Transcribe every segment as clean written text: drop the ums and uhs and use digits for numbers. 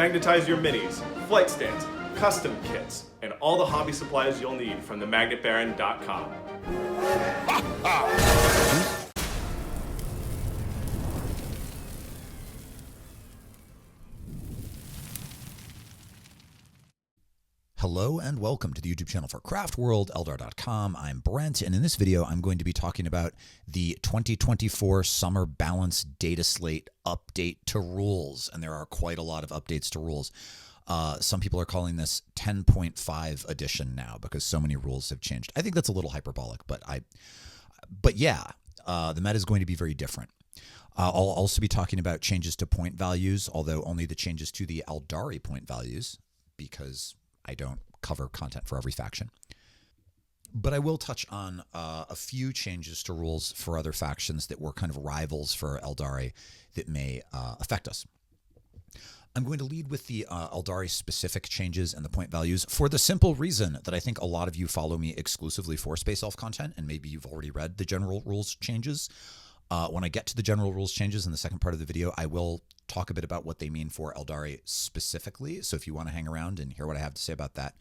magnetize your minis, flight stands, custom kits, and all the hobby supplies you'll need from themagnetbaron.com. Hello and welcome to the YouTube channel for Craft World, Eldar.com. I'm Brent, and in this video, I'm going to be talking about the 2024 Summer Balance Dataslate update to rules, and there are quite a lot of updates to rules. Some people are calling this 10.5 edition now because so many rules have changed. I think that's a little hyperbolic, but yeah, the meta is going to be very different. I'll also be talking about changes to point values, although only the changes to the Aeldari point values, because I don't cover content for every faction. But I will touch on a few changes to rules for other factions that were kind of rivals for Aeldari that may affect us. I'm going to lead with the Aeldari specific changes and the point values for the simple reason that I think a lot of you follow me exclusively for Space Elf content, and maybe you've already read the general rules changes. When I get to the general rules changes in the second part of the video, I will talk a bit about what they mean for Aeldari specifically. So if you want to hang around and hear what I have to say about that,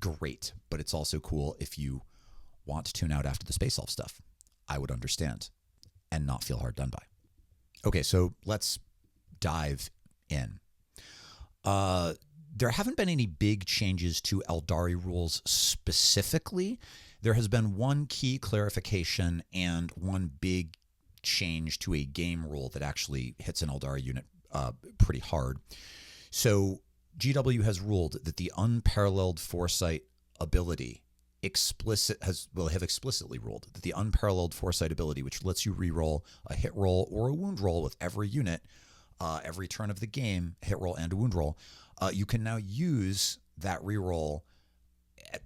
great. But it's also cool if you want to tune out after the Space Elf stuff. I would understand and not feel hard done by. Okay, so let's dive in. There haven't been any big changes to Aeldari rules specifically. There has been one key clarification and one big change to a game rule that actually hits an Aeldari unit pretty hard. So GW has ruled that the unparalleled foresight ability have explicitly ruled that the unparalleled foresight ability, which lets you reroll a hit roll or a wound roll with every unit, every turn of the game, hit roll and a wound roll, you can now use that reroll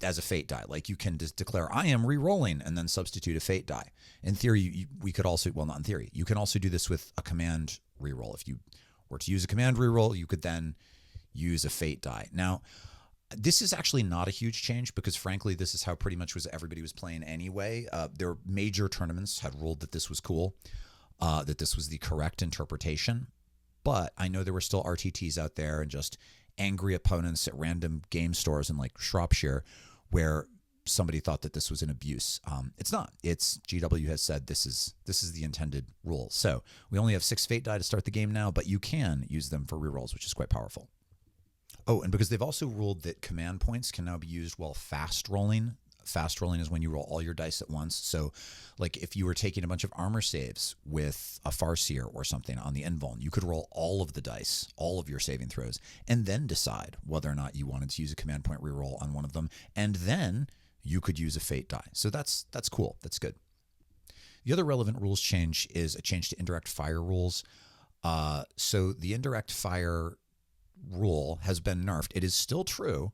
as a fate die. Like you can just declare, I am re-rolling, and then substitute a fate die. In theory, we could also, well, not in theory, you can also do this with a command reroll. If you were to use a command reroll, you could then use a fate die. Now, this is actually not a huge change because frankly, this is how pretty much everybody was playing anyway. Their major tournaments had ruled that this was cool, that this was the correct interpretation. But I know there were still RTTs out there and just angry opponents at random game stores in like Shropshire where somebody thought that this was an abuse. It's not. It's GW has said this is the intended rule. So we only have 6 fate die to start the game now, but you can use them for rerolls, which is quite powerful. Oh, and because they've also ruled that command points can now be used while fast rolling. Fast rolling is when you roll all your dice at once. So like if you were taking a bunch of armor saves with a Farseer or something on the Invuln, you could roll all of the dice, all of your saving throws, and then decide whether or not you wanted to use a command point reroll on one of them. And then you could use a fate die. So that's cool. That's good. The other relevant rules change is a change to indirect fire rules. So the indirect fire rule has been nerfed. It is still true.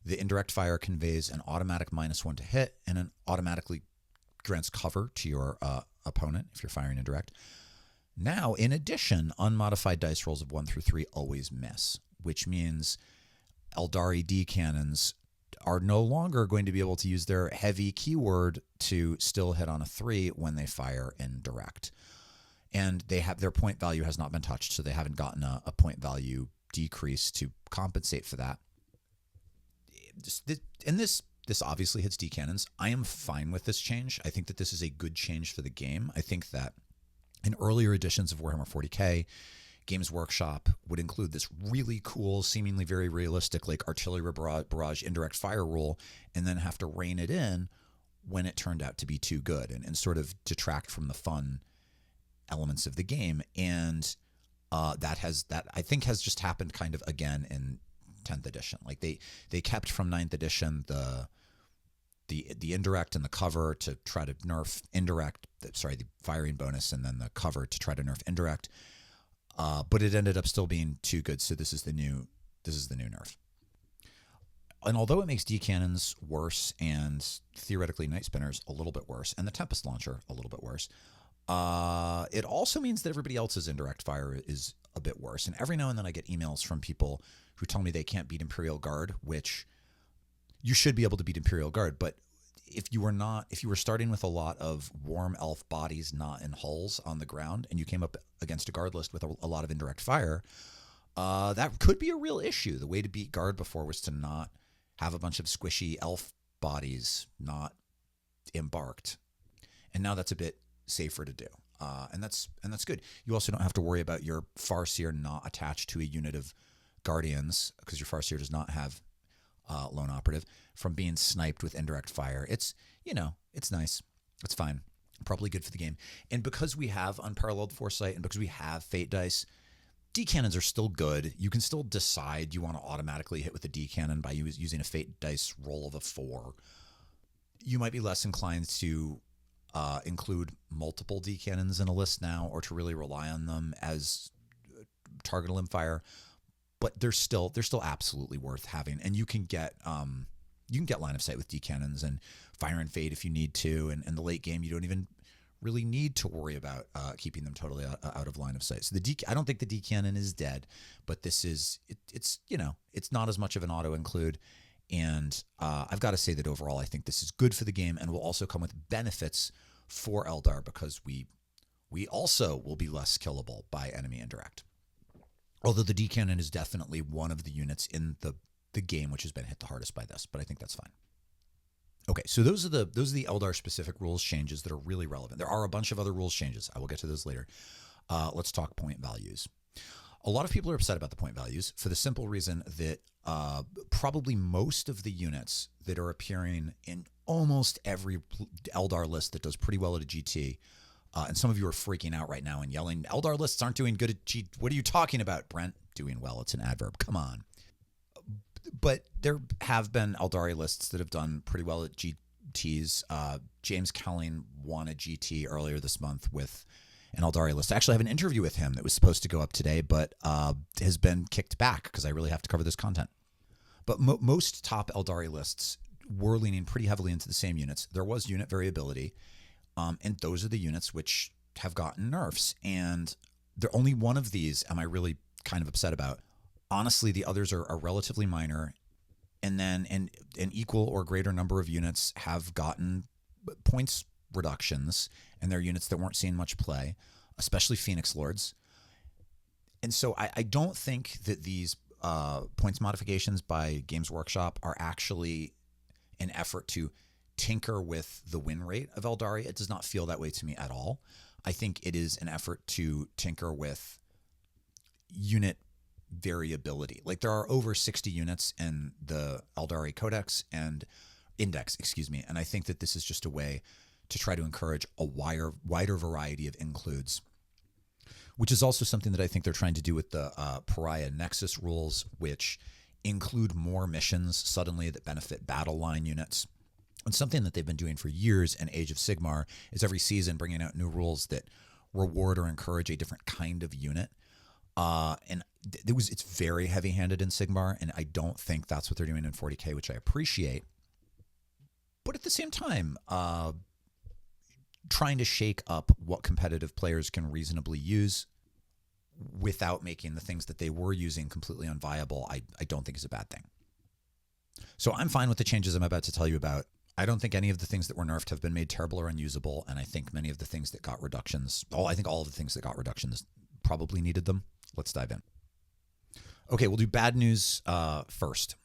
The indirect fire conveys an automatic -1 to hit and an automatically grants cover to your opponent if you're firing indirect. Now, in addition, unmodified dice rolls of 1 through 3 always miss, which means Aeldari D cannons are no longer going to be able to use their heavy keyword to still hit on a 3 when they fire indirect. And their point value has not been touched, so they haven't gotten a point value decrease to compensate for that. And this obviously hits D cannons. I am fine with this change. I think that this is a good change for the game. I think that in earlier editions of Warhammer 40k, Games Workshop would include this really cool, seemingly very realistic, like artillery barrage indirect fire rule, and then have to rein it in when it turned out to be too good and sort of detract from the fun elements of the game. And that I think has just happened kind of again in 10th edition. Like they kept from 9th edition the indirect and the cover to try to nerf indirect, the firing bonus and then the cover to try to nerf indirect. But it ended up still being too good, so this is the new nerf. And although it makes D cannons worse and theoretically Night Spinners a little bit worse and the Tempest Launcher a little bit worse, it also means that everybody else's indirect fire is a bit worse. And every now and then I get emails from people who tell me they can't beat Imperial Guard, which you should be able to beat Imperial Guard. But if you were starting with a lot of warm elf bodies not in hulls on the ground and you came up against a guard list with a lot of indirect fire, That could be a real issue. The way to beat guard before was to not have a bunch of squishy elf bodies not embarked, and now that's a bit safer to do, and that's good. You also don't have to worry about your Farseer not attached to a unit of guardians, because your Farseer does not have lone operative, from being sniped with indirect fire. It's it's nice, it's fine, probably good for the game. And because we have unparalleled foresight and because we have fate dice, D cannons are still good. You can still decide you want to automatically hit with a D cannon by using a fate dice roll of a 4. You might be less inclined to include multiple D cannons in a list now, or to really rely on them as target limb fire, but they're still absolutely worth having. And you can get line of sight with D cannons and fire and fade if you need to. And in the late game, you don't even really need to worry about keeping them totally out of line of sight. So I don't think the D cannon is dead, but this is it's not as much of an auto include. And I've got to say that overall, I think this is good for the game, and will also come with benefits for Eldar, because we also will be less killable by enemy indirect. Although the D cannon is definitely one of the units in the game which has been hit the hardest by this, but I think that's fine. Okay, so those are the Eldar specific rules changes that are really relevant. There are a bunch of other rules changes. I will get to those later. Let's talk point values. A lot of people are upset about the point values for the simple reason that probably most of the units that are appearing in almost every Eldar list that does pretty well at a GT, and some of you are freaking out right now and yelling, Eldar lists aren't doing good at GT. What are you talking about, Brent? Doing well, it's an adverb. Come on. But there have been Eldari lists that have done pretty well at GTs. James Kelling won a GT earlier this month with an Eldari list. I actually have an interview with him that was supposed to go up today, but has been kicked back because I really have to cover this content. But most top Eldari lists were leaning pretty heavily into the same units. There was unit variability, and those are the units which have gotten nerfs. And only one of these am I really kind of upset about. Honestly, the others are relatively minor, and then an equal or greater number of units have gotten points reductions, and they're units that weren't seeing much play, especially Phoenix Lords. And so I don't think that these points modifications by Games Workshop are actually an effort to tinker with the win rate of Eldari. It does not feel that way to me at all. I think it is an effort to tinker with unit variability. Like, there are over 60 units in the Eldari Codex and Index, and I think that this is just a way to try to encourage a wider variety of includes, which is also something that I think they're trying to do with the Pariah Nexus rules, which include more missions suddenly that benefit battle line units. And something that they've been doing for years in Age of Sigmar is every season bringing out new rules that reward or encourage a different kind of unit. And it's very heavy-handed in Sigmar, and I don't think that's what they're doing in 40K, which I appreciate. But at the same time, trying to shake up what competitive players can reasonably use without making the things that they were using completely unviable, I don't think is a bad thing. So I'm fine with the changes I'm about to tell you about. I don't think any of the things that were nerfed have been made terrible or unusable, and I think many of the things that got reductions, I think all of the things that got reductions probably needed them. Let's dive in. Okay, we'll do bad news first.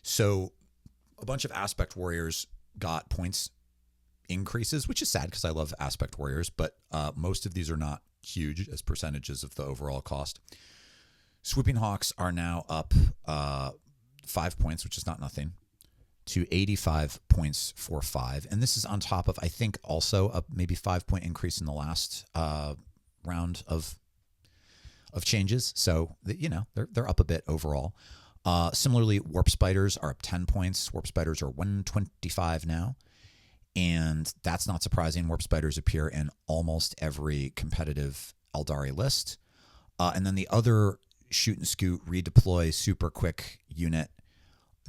So a bunch of Aspect Warriors got points increases, which is sad because I love Aspect Warriors, but most of these are not huge as percentages of the overall cost. Swooping Hawks are now up 5 points, which is not nothing, to 85 points for 5. And this is on top of, I think, also a maybe 5-point increase in the last round of changes. So, they're up a bit overall. Similarly, Warp Spiders are up 10 points. Warp Spiders are 125 now. And that's not surprising. Warp Spiders appear in almost every competitive Eldari list. And then the other shoot and scoot redeploy super quick unit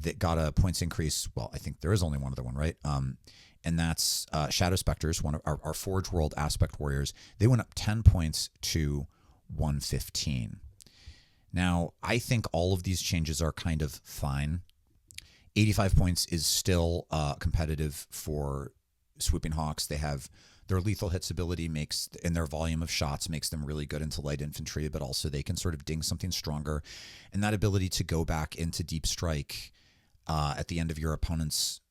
that got a points increase. Well, I think there is only one other one, right? And that's Shadow Specters, one of our Forge World Aspect Warriors. They went up 10 points to 115. Now, I think all of these changes are kind of fine. 85 points is still competitive for Swooping Hawks. They have Their lethal hits ability and their volume of shots makes them really good into light infantry, but also they can sort of ding something stronger. And that ability to go back into deep strike at the end of your opponent's,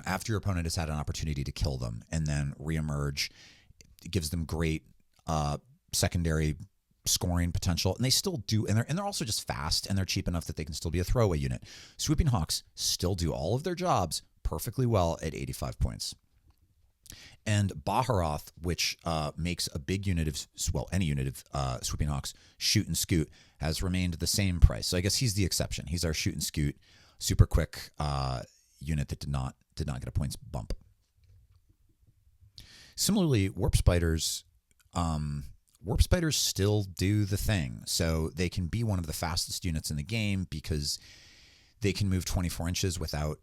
after your opponent has had an opportunity to kill them and then reemerge, it gives them great secondary scoring potential, and they still do, and they're also just fast, and they're cheap enough that they can still be a throwaway unit. Swooping Hawks still do all of their jobs perfectly well at 85 points. And Baharoth, which makes a big unit of, any unit of Swooping Hawks shoot and scoot, has remained the same price. So I guess he's the exception. He's our shoot and scoot, super quick unit that did not get a points bump. Similarly, Warp Spiders still do the thing. So they can be one of the fastest units in the game because they can move 24 inches without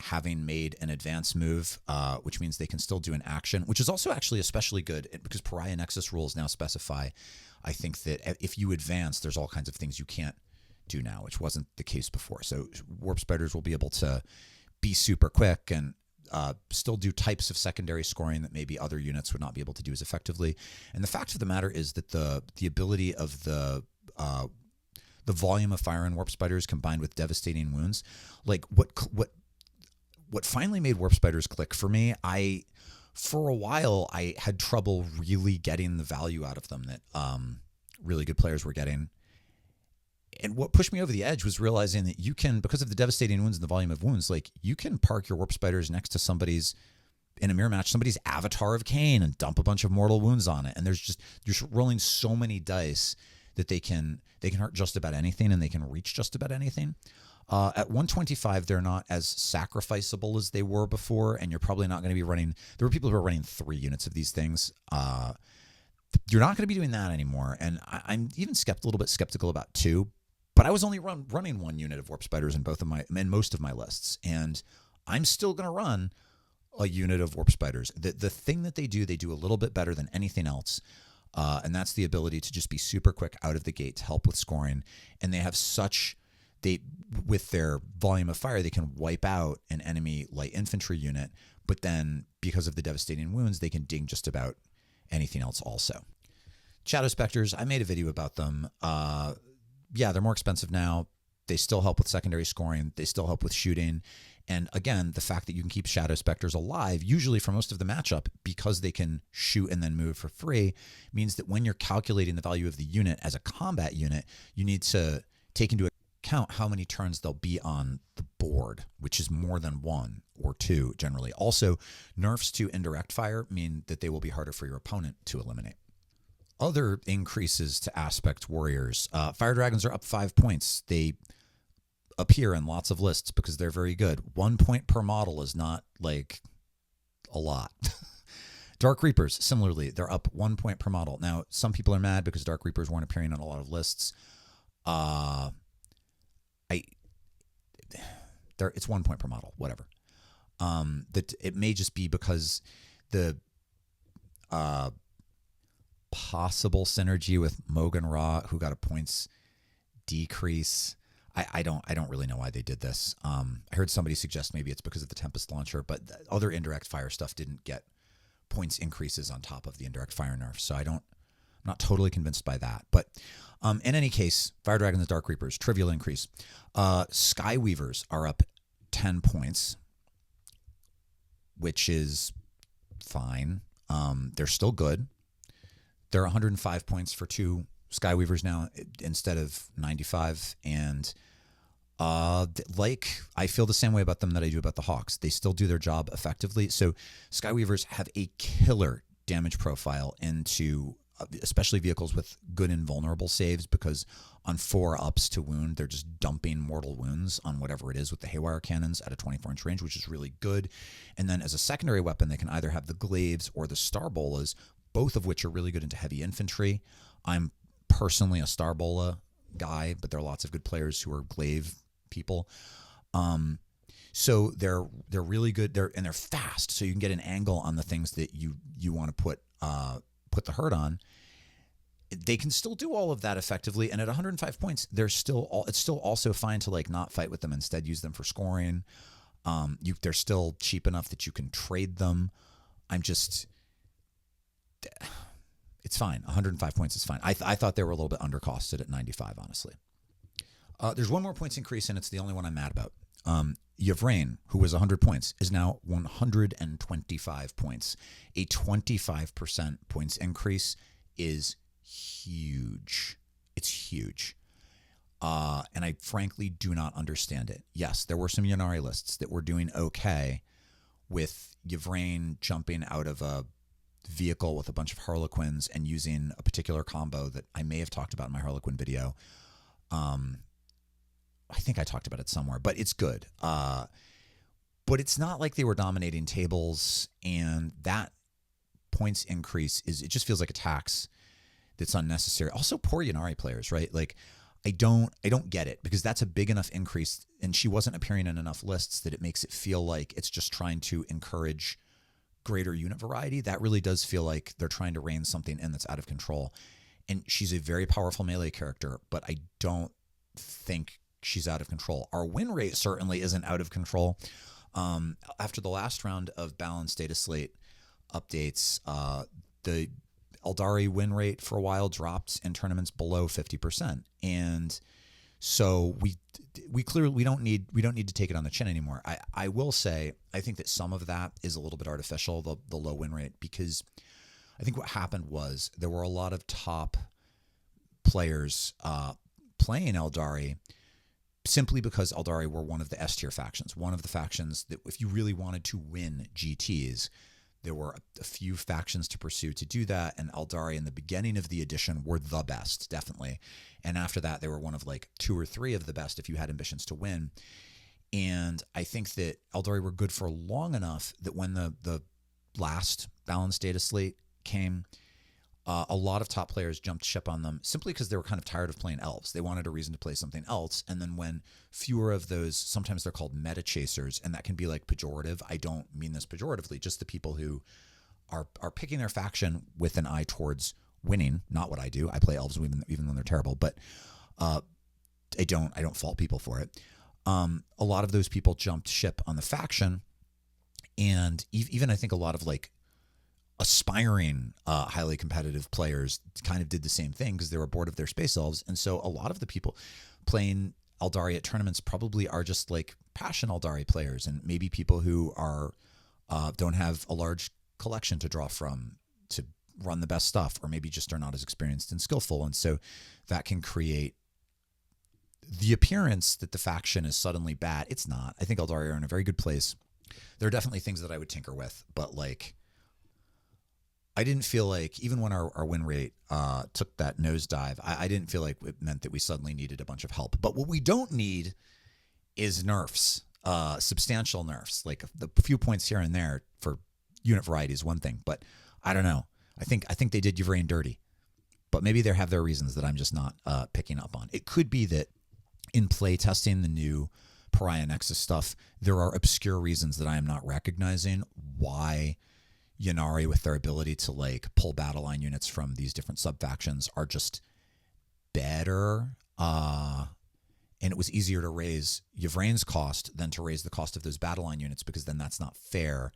having made an advance move, which means they can still do an action, which is also actually especially good because Pariah Nexus rules now specify, I think, that if you advance, there's all kinds of things you can't do now, which wasn't the case before. So Warp Spiders will be able to be super quick and still do types of secondary scoring that maybe other units would not be able to do as effectively. And the fact of the matter is that the ability of the volume of fire in Warp Spiders combined with devastating wounds, like what finally made Warp Spiders click for me, for a while I had trouble really getting the value out of them that really good players were getting. And what pushed me over the edge was realizing that you can, because of the devastating wounds and the volume of wounds, like you can park your Warp Spiders next to in a mirror match, somebody's Avatar of Cain and dump a bunch of mortal wounds on it. And you're rolling so many dice that they can hurt just about anything and they can reach just about anything. At 125, they're not as sacrificable as they were before, and you're probably not going to be running. There were people who were running 3 units of these things. You're not going to be doing that anymore, and I'm even a little bit skeptical about 2. But I was only running 1 unit of Warp Spiders in most of my lists, and I'm still going to run a unit of Warp Spiders. The thing that they do a little bit better than anything else, and that's the ability to just be super quick out of the gate to help with scoring. And they have with their volume of fire, they can wipe out an enemy light infantry unit, but then because of the devastating wounds, they can ding just about anything else also. Shadow Specters, I made a video about them. Yeah, they're more expensive now. They still help with secondary scoring. They still help with shooting. And again, the fact that you can keep Shadow Specters alive, usually for most of the matchup, because they can shoot and then move for free, means that when you're calculating the value of the unit as a combat unit, you need to take into account how many turns they'll be on the board, which is more than 1 or 2 generally. Also, nerfs to indirect fire mean that they will be harder for your opponent to eliminate. Other increases to Aspect Warriors. Fire Dragons are up 5 points. They appear in lots of lists because they're very good. 1 point per model is not like a lot. Dark Reapers, similarly, they're up 1 point per model. Now, some people are mad because Dark Reapers weren't appearing on a lot of lists. It's 1 point per model, whatever. That it may just be because the possible synergy with Mogan Ra, who got a points decrease. I don't really know why they did this. I heard somebody suggest maybe it's because of the Tempest launcher, but the other indirect fire stuff didn't get points increases on top of the indirect fire nerf. So I'm not totally convinced by that. But in any case, Fire Dragons and Dark Reapers, trivial increase. Skyweavers are up 10 points, which is fine. They're still good. They're 105 points for 2 Skyweavers now instead of 95. And I feel the same way about them that I do about the Hawks. They still do their job effectively. So Skyweavers have a killer damage profile into especially vehicles with good invulnerable saves, because on 4 ups to wound, they're just dumping mortal wounds on whatever it is with the Haywire cannons at a 24-inch range, which is really good. And then as a secondary weapon, they can either have the glaives or the Starbolas, both of which are really good into heavy infantry. I'm personally a Starbola guy, but there are lots of good players who are glaive people. So they're really good. They're fast, so you can get an angle on the things that you want to put the hurt on. They can still do all of that effectively, and at 105 points, it's still also fine to not fight with them, instead use them for scoring. They're still cheap enough that you can trade them. I'm just, it's fine. 105 points is fine. I thought they were a little bit undercosted at 95, honestly. There's one more points increase, and it's the only one I'm mad about. Yvrain, who was 100 points, is now 125 points. A 25% points increase is huge. It's huge. And I frankly do not understand it. Yes, there were some Ynnari lists that were doing okay with Yvrain jumping out of a vehicle with a bunch of Harlequins and using a particular combo that I may have talked about in my Harlequin video. I think I talked about it somewhere, but it's good. But it's not like they were dominating tables, and that points increase it just feels like a tax that's unnecessary. Also, poor Ynnari players, right? Like, I don't get it, because that's a big enough increase, and she wasn't appearing in enough lists that it makes it feel like it's just trying to encourage greater unit variety. That really does feel like they're trying to rein something in that's out of control. And she's a very powerful melee character, but I don't think she's out of control. Our win rate certainly isn't out of control. After the last round of balanced Dataslate updates, the Aeldari win rate for a while dropped in tournaments below 50%, and so we clearly don't need to take it on the chin anymore. I will say I think that some of that is a little bit artificial, the low win rate, because I think what happened was there were a lot of top players playing Aeldari simply because Aeldari were one of the S tier factions, one of the factions that if you really wanted to win GTs, there were a few factions to pursue to do that, and Aeldari in the beginning of the edition were the best, definitely. And after that, they were one of like 2 or 3 of the best if you had ambitions to win. And I think that Aeldari were good for long enough that when the last balanced data slate came, a lot of top players jumped ship on them simply because they were kind of tired of playing elves. They wanted a reason to play something else. And then when fewer of those, sometimes they're called meta chasers, and that can be like pejorative. I don't mean this pejoratively, just the people who are picking their faction with an eye towards winning. Not what I do. I play elves even when they're terrible, but I don't fault people for it. A lot of those people jumped ship on the faction, and even I think a lot of like aspiring highly competitive players kind of did the same thing because they were bored of their Space Elves. And so a lot of the people playing Aeldari at tournaments probably are just like passion Aeldari players, and maybe people who are don't have a large collection to draw from to run the best stuff, or maybe just are not as experienced and skillful. And so that can create the appearance that the faction is suddenly bad. It's not. I think Aeldari are in a very good place. There are definitely things that I would tinker with, but like, I didn't feel like, even when our win rate took that nosedive, I didn't feel like it meant that we suddenly needed a bunch of help. But what we don't need is nerfs, substantial nerfs. Like the few points here and there for unit variety is one thing, but I don't know. I think they did Yvrain dirty, but maybe they have their reasons that I'm just not picking up on. It could be that in play testing the new Pariah Nexus stuff, there are obscure reasons that I am not recognizing why Ynnari, with their ability to like pull battle line units from these different sub-factions, are just better. And it was easier to raise Yvrain's cost than to raise the cost of those battle line units, because then that's not fair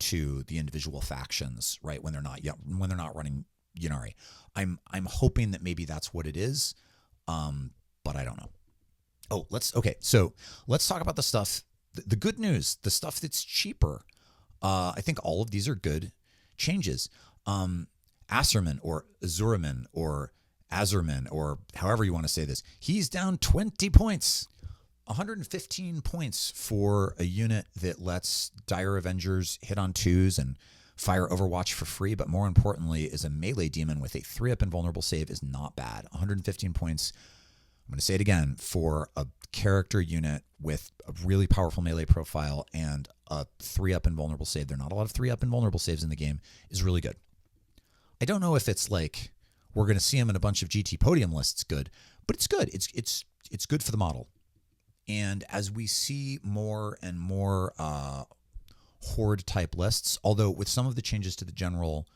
to the individual factions, right? When they're not running Ynnari. I'm hoping that maybe that's what it is, but I don't know. So let's talk about the stuff, the good news, the stuff that's cheaper. I think all of these are good changes. Asserman or Azuraman or Azurman, or however you want to say this, he's down 20 points. 115 points for a unit that lets Dire Avengers hit on 2s and fire Overwatch for free, but more importantly is a melee demon with a 3-up invulnerable save is not bad. 115 points. I'm going to say it again, for a character unit with a really powerful melee profile and a 3-up invulnerable save. There are not a lot of 3-up invulnerable saves in the game, is really good. I don't know if it's like we're going to see him in a bunch of GT podium lists good, but it's good. It's good for the model. And as we see more and more horde type lists, although with some of the changes to the general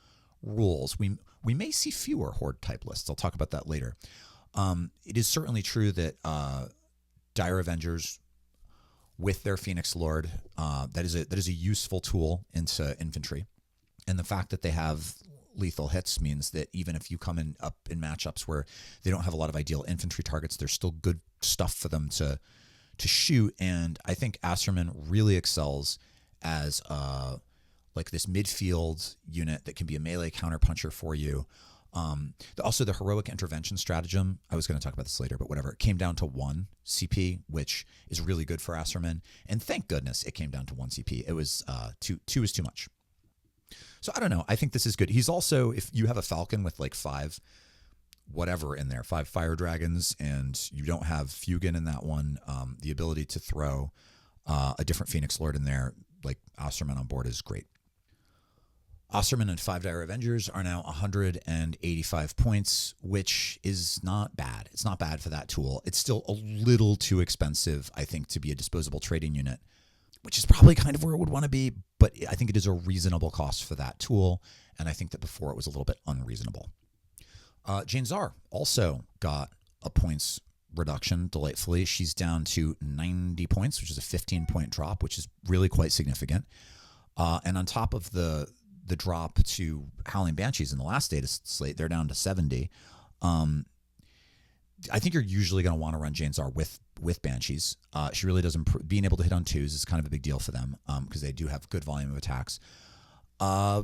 rules, we may see fewer horde type lists. I'll talk about that later. It is certainly true that Dire Avengers with their Phoenix Lord, that is a useful tool into infantry. And the fact that they have lethal hits means that even if you come in up in matchups where they don't have a lot of ideal infantry targets, there's still good stuff for them to shoot. And I think Asserman really excels as like this midfield unit that can be a melee counterpuncher for you. Also, the heroic intervention stratagem, I was going to talk about this later, but whatever. It came down to 1 CP, which is really good for Asserman. And thank goodness it came down to 1 CP. It was 2 is too much. So I don't know. I think this is good. He's also, if you have a Falcon with like 5 whatever in there, 5 fire dragons, and you don't have Fugan in that one, the ability to throw a different Phoenix Lord in there, like Osterman on board, is great. Osterman and 5 Dire Avengers are now 185 points, which is not bad. It's not bad for that tool. It's still a little too expensive, I think, to be a disposable trading unit, which is probably kind of where it would want to be, but I think it is a reasonable cost for that tool, and I think that before it was a little bit unreasonable. Jane Czar also got a points reduction, delightfully. She's down to 90 points, which is a 15-point drop, which is really quite significant. And on top of the drop to Howling Banshees in the last Dataslate, they're down to 70. I think you're usually going to want to run Jane Czar with Banshees. She really does being able to hit on 2s is kind of a big deal for them because they do have good volume of attacks. At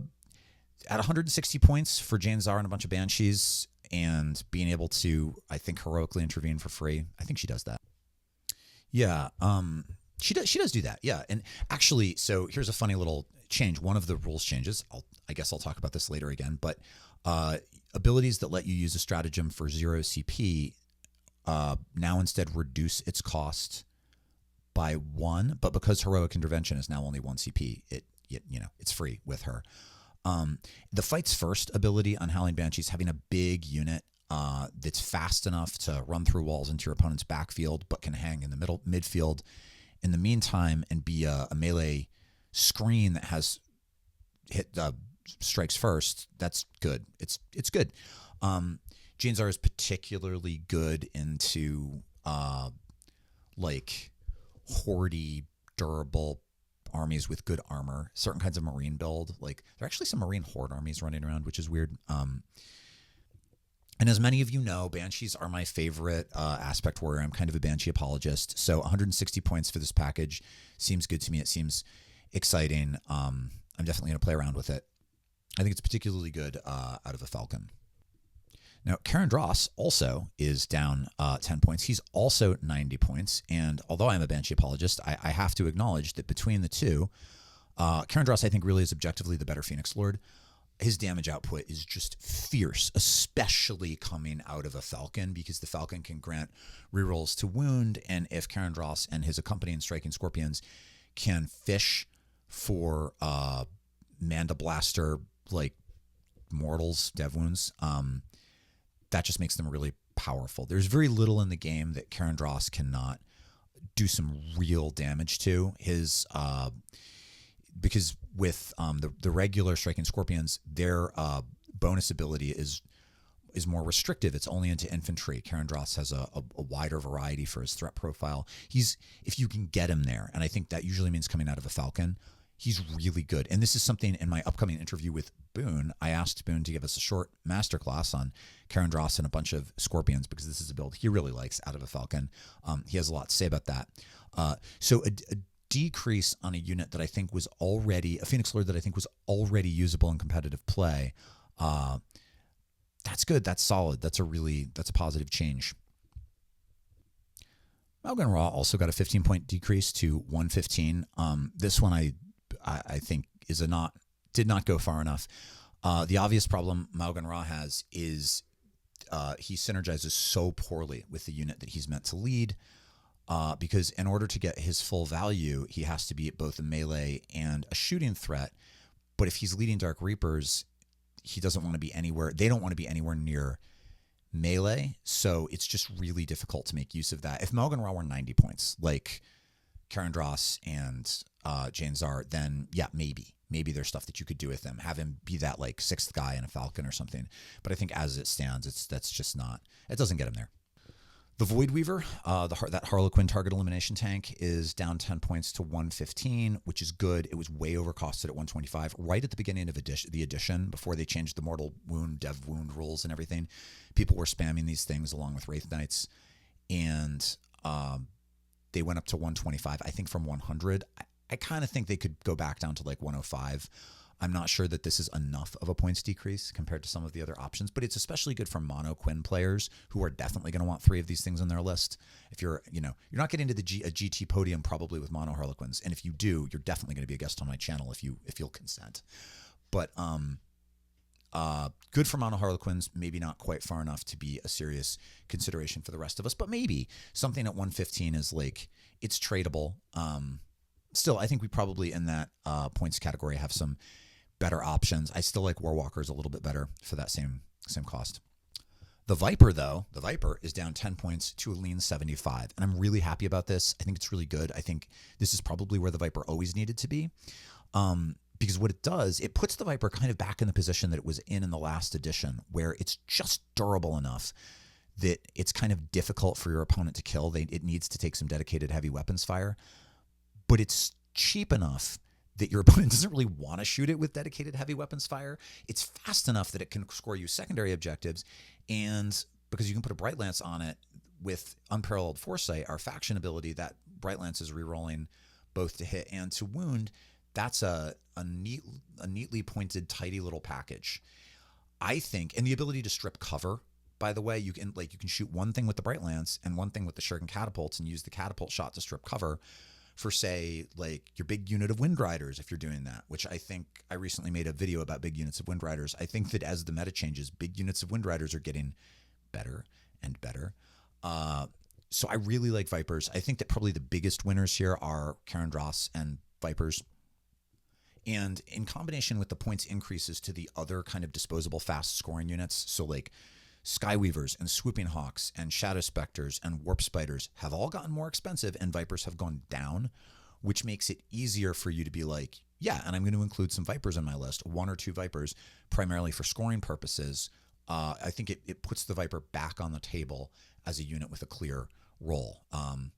160 points for Jane Czar and a bunch of Banshees, and being able to, I think, heroically intervene for free. I think she does that. Yeah, she does do that. Yeah, and actually, so here's a funny little change. One of the rules changes. I guess I'll talk about this later again. But abilities that let you use a stratagem for 0 CP now instead reduce its cost by 1. But because heroic intervention is now only 1 CP, it's free with her. The Fights First ability on Howling Banshees, having a big unit that's fast enough to run through walls into your opponent's backfield, but can hang in the midfield in the meantime and be a melee screen that has hit strikes first. That's good. It's good. Jane Czar is particularly good into like hoardy, durable armies with good armor, certain kinds of marine build. Like there are actually some marine horde armies running around, which is weird. And as many of you know, Banshees are my favorite aspect warrior. I'm kind of a Banshee apologist. So 160 points for this package seems good to me. It seems exciting. I'm definitely going to play around with it. I think it's particularly good out of a Falcon. Now, Karen Dross also is down 10 points. He's also 90 points. And although I'm a Banshee apologist, I have to acknowledge that between the two, Karen Dross, I think, really is objectively the better Phoenix Lord. His damage output is just fierce, especially coming out of a Falcon, because the Falcon can grant rerolls to wound. And if Karen Dross and his accompanying Striking Scorpions can fish for Manda Blaster, like mortals, dev wounds, that just makes them really powerful. There's very little in the game that Karen Dross cannot do some real damage to. His because with the regular Striking Scorpions, their bonus ability is more restrictive. It's only into infantry. Karen Dross has a wider variety for his threat profile. If you can get him there, and I think that usually means coming out of a Falcon, he's really good. And this is something in my upcoming interview with Boone. I asked Boone to give us a short masterclass on Karen Dross and a bunch of Scorpions, because this is a build he really likes out of a Falcon. He has a lot to say about that. So a decrease on a unit that I think was already, a Phoenix Lord that I think was already usable in competitive play. That's good. That's solid. That's a positive change. Malgan Raw also got a 15-point decrease to 115. This one I think did not go far enough. The obvious problem Malgan Ra has is he synergizes so poorly with the unit that he's meant to lead, because in order to get his full value, he has to be both a melee and a shooting threat. But if he's leading Dark Reapers, he doesn't want to be anywhere. They don't want to be anywhere near melee, so it's just really difficult to make use of that. If Malgan Ra were 90 points, like Karen Dross and Jane Czar, then yeah, maybe there's stuff that you could do with them. Have him be that like 6th guy in a Falcon or something. But I think as it stands, that's just not. It doesn't get him there. The Void Weaver, that Harlequin target elimination tank, is down 10 points to 115, which is good. It was way overcosted at 125 right at the beginning of the edition, before they changed the mortal wound, dev wound rules and everything. People were spamming these things along with Wraith Knights, and they went up to 125, I think, from 100. I kind of think they could go back down to like 105. I'm not sure that this is enough of a points decrease compared to some of the other options, but it's especially good for mono Quinn players who are definitely going to want 3 of these things on their list. If you're not getting to a GT podium probably with mono Harlequins, and if you do, you're definitely going to be a guest on my channel if you'll consent. But good for mono Harlequins, maybe not quite far enough to be a serious consideration for the rest of us, but maybe something at 115 is like, it's tradable. Still, I think we probably in that points category have some better options. I still like Warwalkers a little bit better for that same cost. The Viper, though, is down 10 points to a lean 75, and I'm really happy about this. I think it's really good. I think this is probably where the Viper always needed to be, because what it does, it puts the Viper kind of back in the position that it was in the last edition, where it's just durable enough that it's kind of difficult for your opponent to kill. It needs to take some dedicated heavy weapons fire, but it's cheap enough that your opponent doesn't really want to shoot it with dedicated heavy weapons fire. It's fast enough that it can score you secondary objectives, and because you can put a Bright Lance on it with Unparalleled Foresight, our faction ability, that Bright Lance is rerolling both to hit and to wound. That's a neatly pointed, tidy little package, I think. And the ability to strip cover, by the way, you can shoot one thing with the Bright Lance and one thing with the Shuriken catapults, and use the catapult shot to strip cover for, say, like your big unit of Wind Riders, if you're doing that, which I think I recently made a video about big units of Wind Riders. I think that as the meta changes, big units of Wind Riders are getting better and better. So I really like Vipers. I think that probably the biggest winners here are Karandras and Vipers. And in combination with the points increases to the other kind of disposable fast scoring units, so like Skyweavers and Swooping Hawks and Shadow Specters and Warp Spiders have all gotten more expensive, and Vipers have gone down, which makes it easier for you to be like, yeah, and I'm going to include some Vipers on my list, 1 or 2 Vipers, primarily for scoring purposes. I think it puts the Viper back on the table as a unit with a clear role. And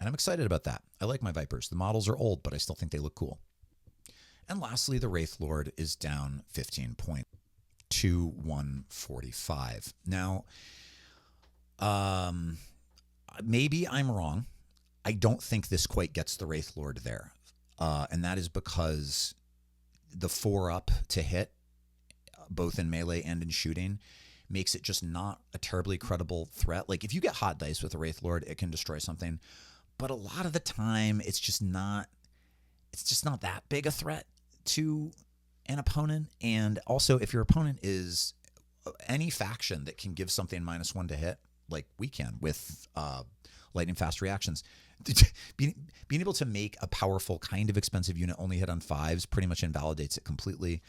I'm excited about that. I like my Vipers. The models are old, but I still think they look cool. And lastly, the Wraith Lord is down 15 points to 145. Now, maybe I'm wrong. I don't think this quite gets the Wraith Lord there. And that is because the 4-up to hit, both in melee and in shooting, makes it just not a terribly credible threat. Like, if you get hot dice with the Wraith Lord, it can destroy something. But a lot of the time, it's just not that big a threat to an opponent. And also, if your opponent is any faction that can give something -1 to hit, like we can with lightning fast reactions, being able to make a powerful kind of expensive unit only hit on 5s pretty much invalidates it completely.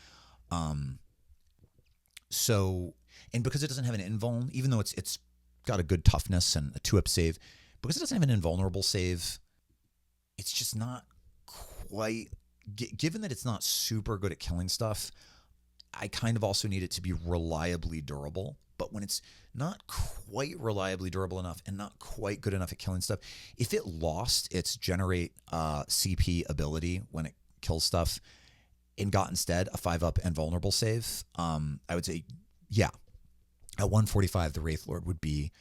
So, and because it doesn't have an invuln, even though it's got a good toughness and a 2-up save, because it doesn't have an invulnerable save, it's just not quite. Given that it's not super good at killing stuff, I kind of also need it to be reliably durable. But when it's not quite reliably durable enough and not quite good enough at killing stuff, if it lost its generate CP ability when it kills stuff and got instead a 5-up and vulnerable save, I would say, yeah, at 145, the Wraith Lord would be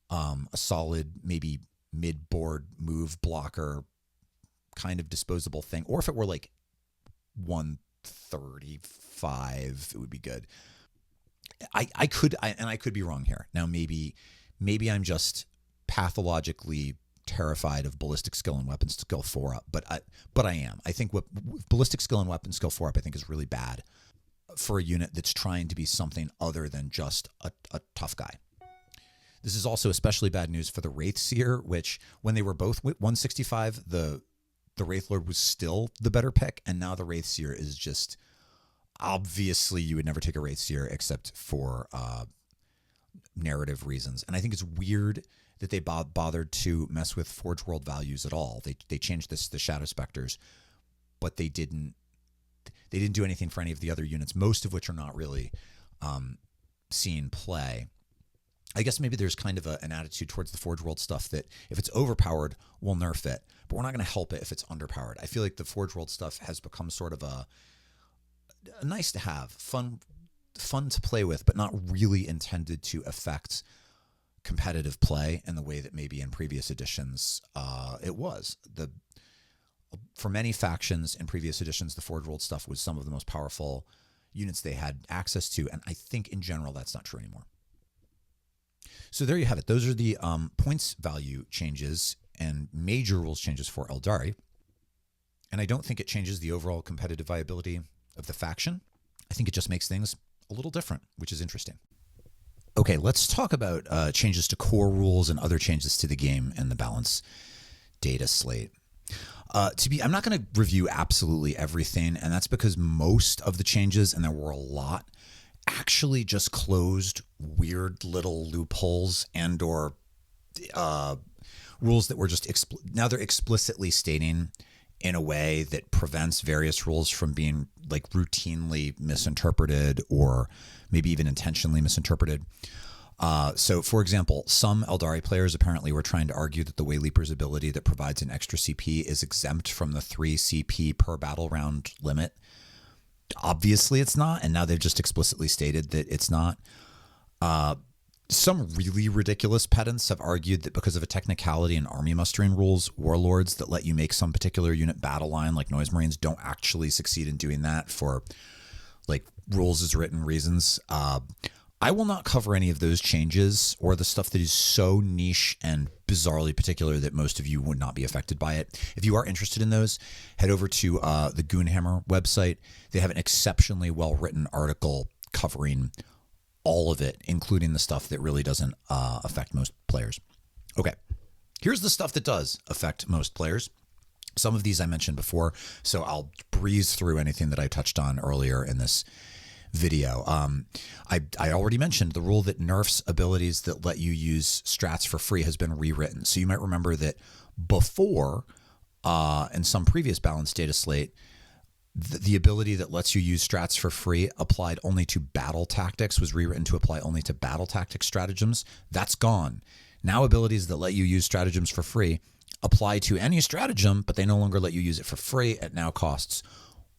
a solid, maybe mid-board move blocker kind of disposable thing. Or if it were like 135, it would be good. I could be wrong here. Now, maybe I'm just pathologically terrified of ballistic skill and weapon skill 4-up, but I am. I think what ballistic skill and weapon skill 4-up, I think, is really bad for a unit that's trying to be something other than just a tough guy. This is also especially bad news for the Wraithseer, which when they were both 165, the Wraith Lord was still the better pick, and now the Wraithseer is just, obviously you would never take a Wraithseer except for narrative reasons. And I think it's weird that they bothered to mess with Forge World values at all. They changed the Shadow Specters, but they didn't do anything for any of the other units, most of which are not really seeing play. I guess maybe there's kind of an attitude towards the Forge World stuff that if it's overpowered, we'll nerf it, but we're not going to help it if it's underpowered. I feel like the Forge World stuff has become sort of a nice to have, fun to play with, but not really intended to affect competitive play in the way that maybe in previous editions it was. For many factions in previous editions, the Forge World stuff was some of the most powerful units they had access to, and I think in general that's not true anymore. So there you have it. Those are the points value changes and major rules changes for Aeldari. And I don't think it changes the overall competitive viability of the faction. I think it just makes things a little different, which is interesting. Okay, let's talk about changes to core rules and other changes to the game and the balance data slate. I'm not going to review absolutely everything, and that's because most of the changes, and there were a lot, actually just closed weird little loopholes and or rules that were just now they're explicitly stating in a way that prevents various rules from being like routinely misinterpreted or maybe even intentionally misinterpreted. So, for example, some Aeldari players apparently were trying to argue that the Wayleaper's ability that provides an extra CP is exempt from the 3 CP per battle round limit. Obviously it's not, and now they've just explicitly stated that it's not. Some really ridiculous pedants have argued that because of a technicality in army mustering rules, warlords that let you make some particular unit battle line, like Noise Marines, don't actually succeed in doing that for like rules as written reasons. I will not cover any of those changes or the stuff that is so niche and bizarrely particular that most of you would not be affected by it. If you are interested in those, head over to the Goonhammer website. They have an exceptionally well-written article covering all of it, including the stuff that really doesn't affect most players. Okay, here's the stuff that does affect most players. Some of these I mentioned before, so I'll breeze through anything that I touched on earlier in this video. I already mentioned the rule that nerfs abilities that let you use strats for free has been rewritten. So you might remember that before, in some previous balanced data slate, the ability that lets you use strats for free applied only to battle tactics was rewritten to apply only to battle tactic stratagems. That's gone. Now abilities that let you use stratagems for free apply to any stratagem, but they no longer let you use it for free. It now costs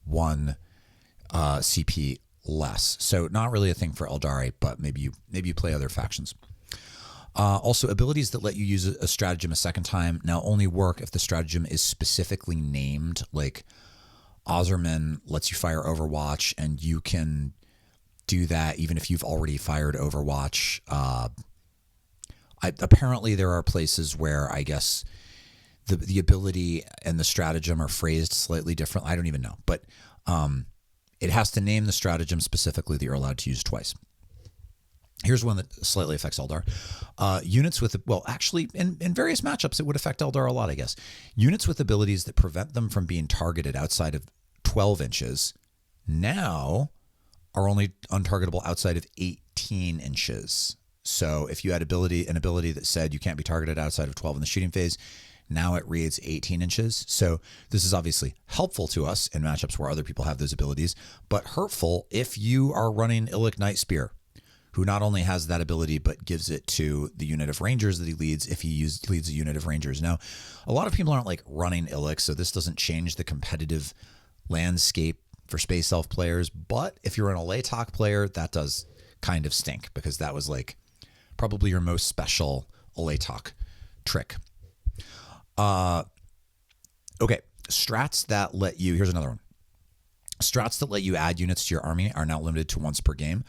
1 CP less. So not really a thing for Aeldari, but maybe you play other factions. Also, abilities that let you use a stratagem a second time now only work if the stratagem is specifically named, like Ozerman lets you fire Overwatch, and you can do that even if you've already fired Overwatch. Apparently there are places where I guess the ability and the stratagem are phrased slightly different. I don't even know, but it has to name the stratagem specifically that you're allowed to use twice. Here's one that slightly affects Eldar. Units with, well, actually, in various matchups, it would affect Eldar a lot, I guess. Units with abilities that prevent them from being targeted outside of 12 inches now are only untargetable outside of 18 inches. So if you had an ability that said you can't be targeted outside of 12 in the shooting phase, now it reads 18 inches. So this is obviously helpful to us in matchups where other people have those abilities, but hurtful if you are running Illic Night Spear, who not only has that ability, but gives it to the unit of Rangers that he leads if he leads a unit of Rangers. Now, a lot of people aren't like running Illic, so this doesn't change the competitive landscape for Space Elf players, but if you're an Aletok player, that does kind of stink, because that was like probably your most special Aletok trick. Okay, strats that let you, here's another one. Strats that let you add units to your army are now limited to once per game.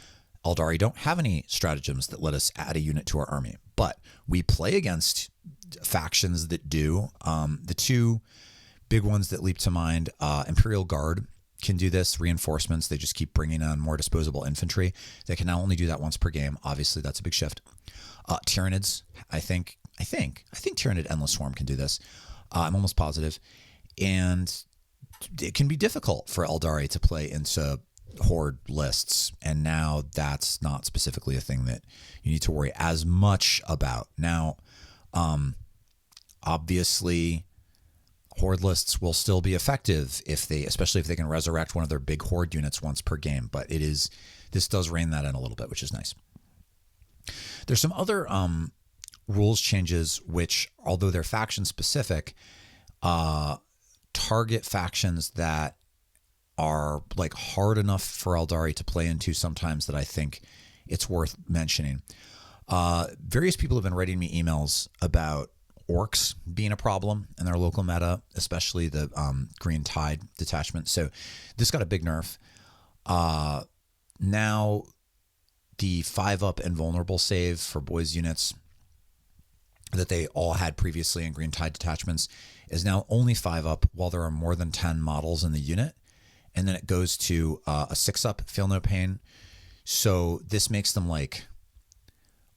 Aeldari don't have any stratagems that let us add a unit to our army, but we play against factions that do. The two big ones that leap to mind, Imperial Guard can do this, reinforcements, they just keep bringing on more disposable infantry. They can now only do that once per game. Obviously, that's a big shift. Tyranids, I think Tyranid Endless Swarm can do this. I'm almost positive. And it can be difficult for Aeldari to play into horde lists, and now that's not specifically a thing that you need to worry as much about. Now, obviously, horde lists will still be effective especially if they can resurrect one of their big horde units once per game, but this does rein that in a little bit, which is nice. There's some other rules changes which, although they're faction specific, target factions that are like hard enough for Aeldari to play into sometimes that I think it's worth mentioning. Various people have been writing me emails about orcs being a problem in their local meta, especially the Green Tide detachment. So this got a big nerf. Now the 5-up invulnerable save for boys units that they all had previously in Green Tide detachments is now only 5-up while there are more than 10 models in the unit. And then it goes to a 6-up, feel no pain. So this makes them like,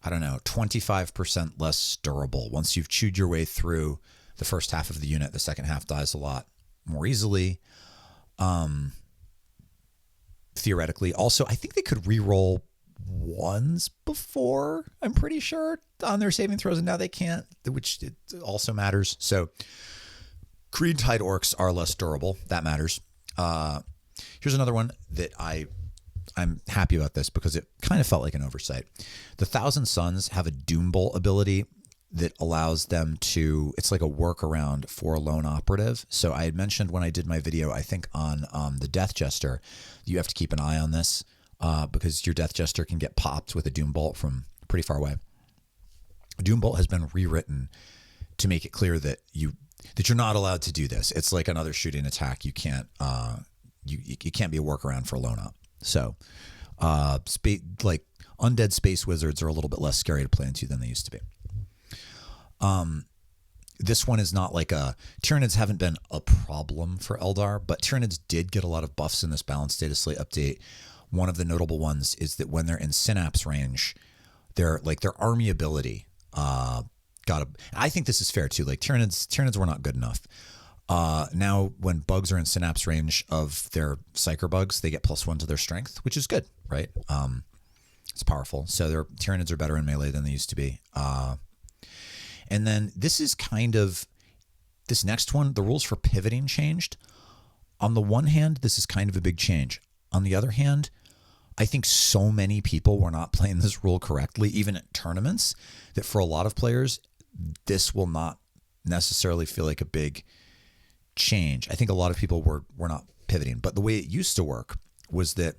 I don't know, 25% less durable. Once you've chewed your way through the first half of the unit, the second half dies a lot more easily. Theoretically. Also, I think they could reroll ones before, I'm pretty sure, on their saving throws, and now they can't, which it also matters. So Green Tide orcs are less durable. That matters. Here's another one that I'm happy about this because it kind of felt like an oversight. The Thousand Suns have a Doom Bolt ability that allows them to, it's like a workaround for a lone operative. So I had mentioned when I did my video, I think on the Death Jester, you have to keep an eye on this because your Death Jester can get popped with a Doom Bolt from pretty far away. Doom Bolt has been rewritten to make it clear that you're not allowed to do this. It's like another shooting attack. You can't you can't be a workaround for a lone op. So like undead space wizards are a little bit less scary to play into than they used to be. This one is not like Tyranids haven't been a problem for Eldar, but Tyranids did get a lot of buffs in this balanced Dataslate update. One of the notable ones is that when they're in synapse range, their army ability I think this is fair too. Like Tyranids were not good enough. Now when bugs are in synapse range of their psyker bugs, they get +1 to their strength, which is good, right? It's powerful. So their Tyranids are better in melee than they used to be. And then this next one, the rules for pivoting changed. On the one hand, this is kind of a big change. On the other hand, I think so many people were not playing this rule correctly, even at tournaments, that for a lot of players, this will not necessarily feel like a big change. I think a lot of people were not pivoting. But the way it used to work was that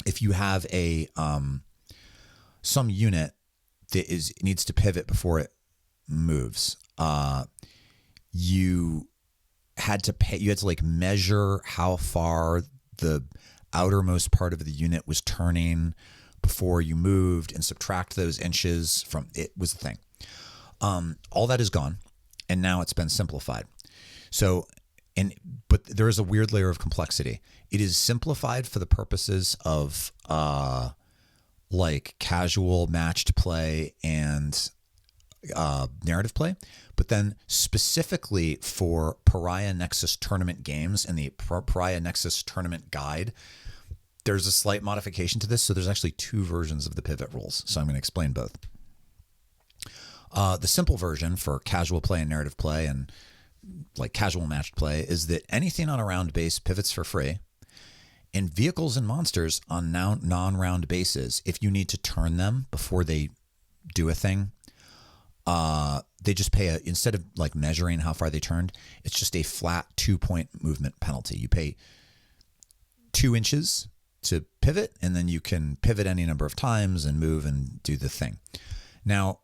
if you have some unit that needs to pivot before it moves, you had to like measure how far the outermost part of the unit was turning before you moved and subtract those inches from it. Was the thing. All that is gone, and now it's been simplified. So, but there is a weird layer of complexity. It is simplified for the purposes of like casual matched play and narrative play, but then specifically for Pariah Nexus tournament games and the Pariah Nexus tournament guide, there's a slight modification to this. So there's actually 2 versions of the pivot rules. So I'm going to explain both. The simple version for casual play and narrative play and like casual matched play is that anything on a round base pivots for free, and vehicles and monsters on non-round bases, if you need to turn them before they do a thing, they just pay instead of like measuring how far they turned, it's just a flat 2-point movement penalty. You pay 2 inches to pivot, and then you can pivot any number of times and move and do the thing. Now,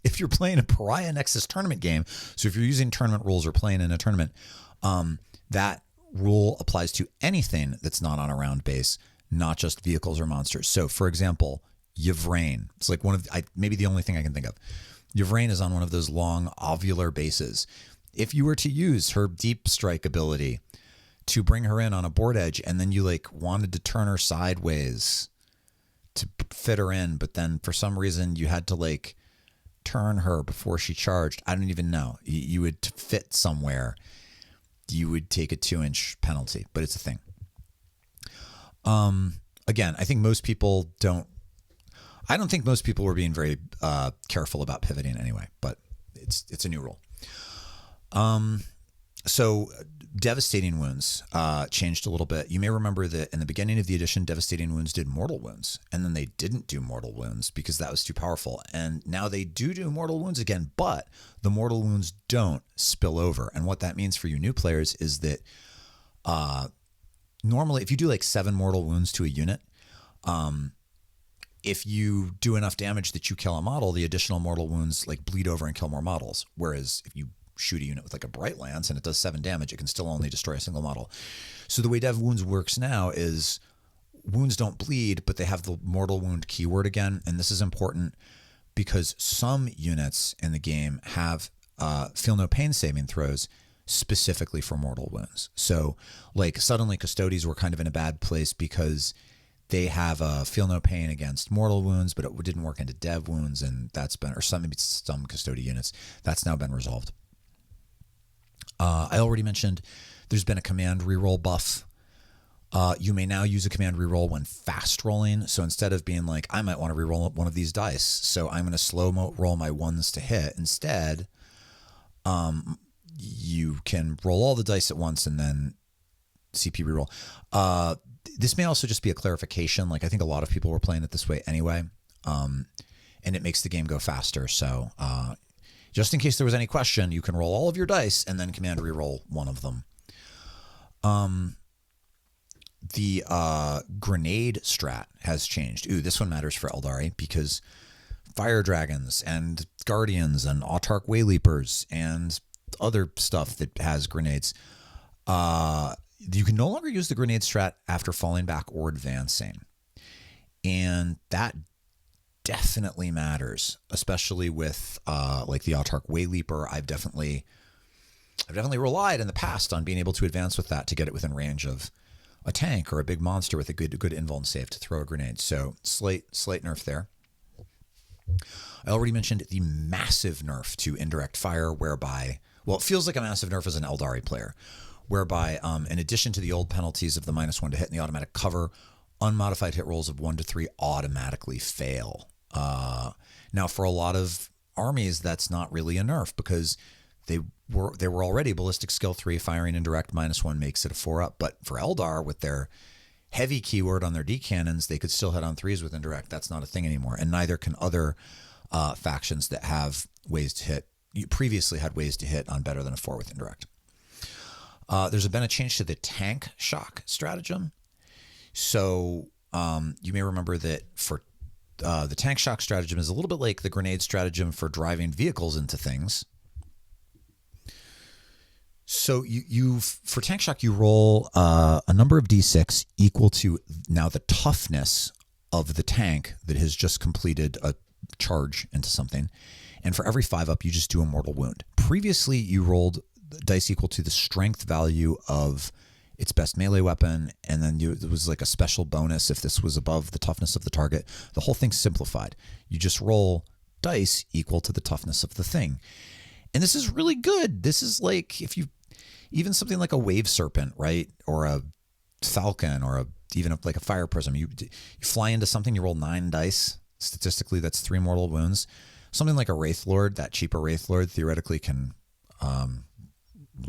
if you're playing a Pariah Nexus tournament game, so if you're using tournament rules or playing in a tournament, that rule applies to anything that's not on a round base, not just vehicles or monsters. So, for example, Yvraine. It's like maybe the only thing I can think of. Yvraine is on one of those long ovular bases. If you were to use her deep strike ability to bring her in on a board edge, and then you like wanted to turn her sideways to fit her in, but then for some reason you had to like turn her before she charged, I don't even know. You would fit somewhere, you would take a 2-inch penalty, but it's a thing. Again, I think most people I don't think most people were being very careful about pivoting anyway, but it's a new rule. So devastating wounds changed a little bit. You may remember that in the beginning of the edition, devastating wounds did mortal wounds, and then they didn't do mortal wounds because that was too powerful. And now they do mortal wounds again, but the mortal wounds don't spill over. And what that means for you new players is that normally if you do like 7 mortal wounds to a unit, if you do enough damage that you kill a model, the additional mortal wounds like bleed over and kill more models. Whereas if you shoot a unit with like a bright lance and it does 7 damage, it can still only destroy a single model. So the way dev wounds works now is wounds don't bleed, but they have the mortal wound keyword again. And this is important because some units in the game have feel no pain saving throws specifically for mortal wounds. So like suddenly Custodes were kind of in a bad place because they have a feel no pain against mortal wounds, but it didn't work into dev wounds, and that's been, or maybe some Custode units, that's now been resolved. I already mentioned there's been a command reroll buff. You may now use a command reroll when fast rolling. So instead of being like, I might want to reroll one of these dice, so I'm going to slow roll my ones to hit. Instead, you can roll all the dice at once and then CP reroll. This may also just be a clarification. Like I think a lot of people were playing it this way anyway, and it makes the game go faster. So just in case there was any question, you can roll all of your dice and then command reroll one of them. The grenade strat has changed. Ooh, this one matters for Aeldari because fire dragons and guardians and autarch wayleapers and other stuff that has grenades. You can no longer use the grenade strat after falling back or advancing. And that definitely matters, especially with like the autarch wayleaper. I've definitely relied in the past on being able to advance with that to get it within range of a tank or a big monster with a good invuln save to throw a grenade. So slight nerf there. I already mentioned the massive nerf to indirect fire, whereby, well, it feels like a massive nerf as an Aeldari player, whereby in addition to the old penalties of the -1 to hit and the automatic cover, unmodified hit rolls of 1 to 3 automatically fail. Now, for a lot of armies, that's not really a nerf because they were already ballistic skill 3, firing indirect -1 makes it a 4-up. But for Eldar, with their heavy keyword on their D cannons, they could still hit on 3s with indirect. That's not a thing anymore, and neither can other factions that have ways to hit. You previously had ways to hit on better than a 4 with indirect. There's been a change to the tank shock stratagem. So you may remember that for the tank shock stratagem is a little bit like the grenade stratagem for driving vehicles into things. So you for tank shock, you roll a number of d6 equal to now the toughness of the tank that has just completed a charge into something. And for every 5-up, you just do a mortal wound. Previously, you rolled dice equal to the strength value of its best melee weapon, and then it was like a special bonus if this was above the toughness of the target. The whole thing's simplified. You just roll dice equal to the toughness of the thing. And this is really good. This is like if you, even something like a wave serpent, right? Or a falcon, or even like a fire prism. You fly into something, you roll 9 dice. Statistically, that's 3 mortal wounds. Something like a Wraith Lord, that cheaper Wraith Lord, theoretically can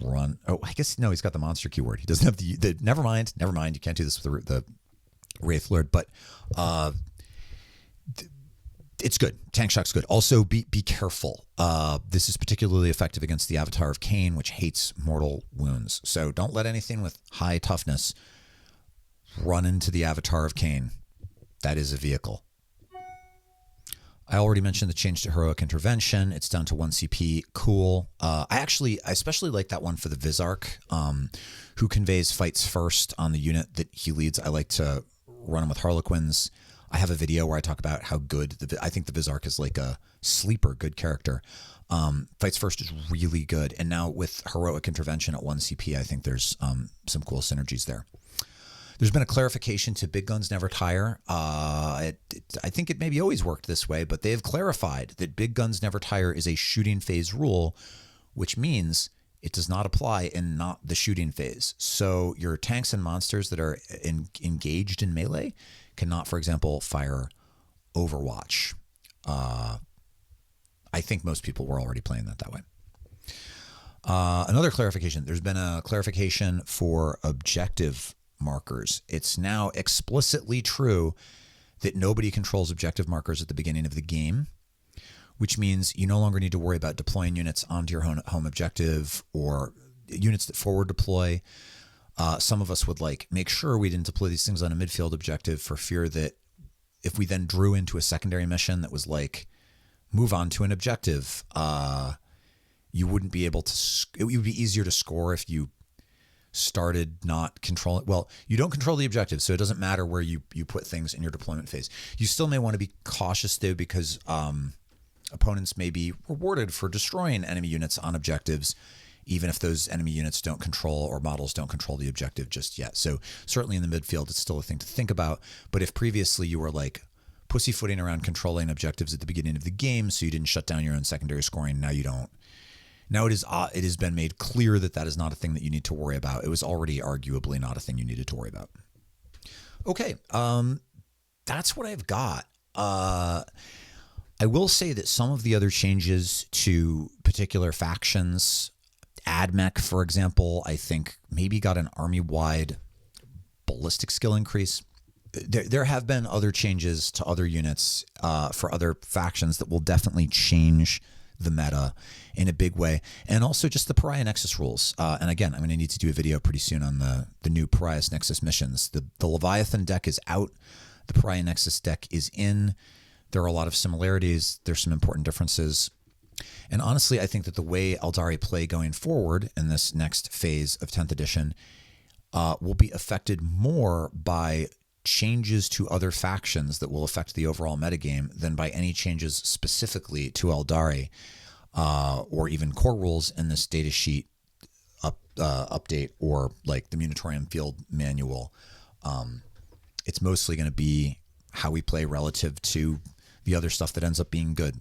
run. Oh, I guess, no, he's got the monster keyword. He doesn't have the never mind. You can't do this with the Wraith Lord, but it's good. Tank shock's good. Also, be careful. This is particularly effective against the Avatar of Cain, which hates mortal wounds. So don't let anything with high toughness run into the Avatar of Cain. That is a vehicle. I already mentioned the change to heroic intervention. It's down to 1 CP. Cool. I especially like that one for the Vizarch, who conveys fights first on the unit that he leads. I like to run him with Harlequins. I have a video where I talk about how good I think the Vizarch is like a sleeper good character. Fights first is really good. And now with heroic intervention at 1 CP, I think there's some cool synergies there. There's been a clarification to Big Guns Never Tire. I think it maybe always worked this way, but they have clarified that Big Guns Never Tire is a shooting phase rule, which means it does not apply in not the shooting phase. So your tanks and monsters that are engaged in melee cannot, for example, fire Overwatch. I think most people were already playing that way. Another clarification. There's been a clarification for objective markers. It's now explicitly true that nobody controls objective markers at the beginning of the game, which means you no longer need to worry about deploying units onto your home objective or units that forward deploy. Some of us would make sure we didn't deploy these things on a midfield objective for fear that if we then drew into a secondary mission that was move on to an objective, you wouldn't be able to, it would be easier to score if you started not controlling. Well, you don't control the objective, so it doesn't matter where you put things in your deployment phase. You still may want to be cautious though, because opponents may be rewarded for destroying enemy units on objectives, even if those enemy units don't control or models don't control the objective just yet. So certainly in the midfield, it's still a thing to think about. But if previously you were pussyfooting around controlling objectives at the beginning of the game, so you didn't shut down your own secondary scoring, now you don't. Now it has been made clear that that is not a thing that you need to worry about. It was already arguably not a thing you needed to worry about. Okay, that's what I've got. I will say that some of the other changes to particular factions, AdMech, for example, I think maybe got an army-wide ballistic skill increase. There have been other changes to other units for other factions that will definitely change the meta in a big way, and also just the Pariah Nexus rules. And again, I'm going to need to do a video pretty soon on the new Pariah Nexus missions. The Leviathan deck is out. The Pariah Nexus deck is in. There are a lot of similarities. There's some important differences. And honestly, I think that the way Aeldari play going forward in this next phase of 10th edition will be affected more by changes to other factions that will affect the overall metagame than by any changes specifically to Aeldari or even core rules in this datasheet update or the Munitorium Field Manual. It's mostly going to be how we play relative to the other stuff that ends up being good.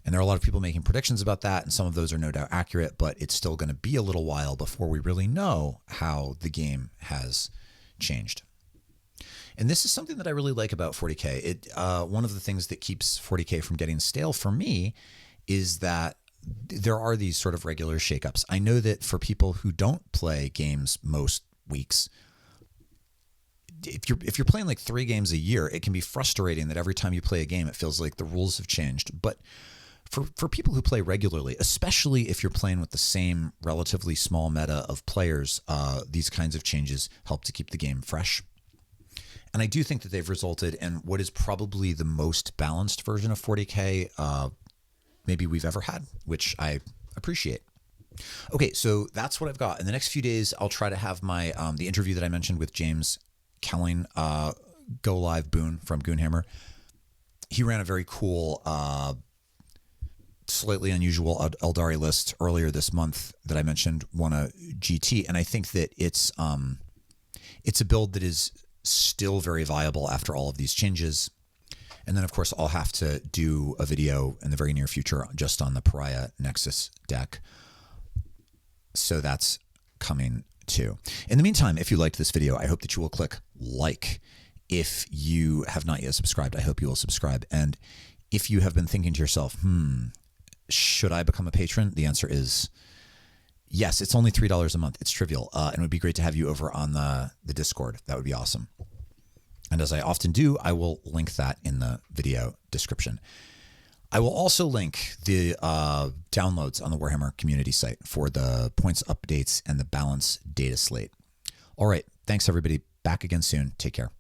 And there are a lot of people making predictions about that, and some of those are no doubt accurate, but it's still going to be a little while before we really know how the game has changed. And this is something that I really like about 40K. One of the things that keeps 40K from getting stale for me is that there are these sort of regular shakeups. I know that for people who don't play games most weeks, if you're playing 3 games a year, it can be frustrating that every time you play a game, it feels like the rules have changed. But for people who play regularly, especially if you're playing with the same relatively small meta of players, these kinds of changes help to keep the game fresh. And I do think that they've resulted in what is probably the most balanced version of 40K maybe we've ever had, which I appreciate. Okay, so that's what I've got. In the next few days, I'll try to have my the interview that I mentioned with James Kelling go live Boone from Goonhammer. He ran a very cool, slightly unusual Aeldari list earlier this month that I mentioned won a GT, and I think that it's a build that is still very viable after all of these changes. And then, of course, I'll have to do a video in the very near future just on the Pariah Nexus deck. So that's coming too. In the meantime, if you liked this video, I hope that you will click like. If you have not yet subscribed, I hope you will subscribe. And if you have been thinking to yourself, should I become a patron? The answer is yes. It's only $3 a month. It's trivial. And it would be great to have you over on the Discord. That would be awesome. And as I often do, I will link that in the video description. I will also link the downloads on the Warhammer community site for the points updates and the balance data slate. All right. Thanks, everybody. Back again soon. Take care.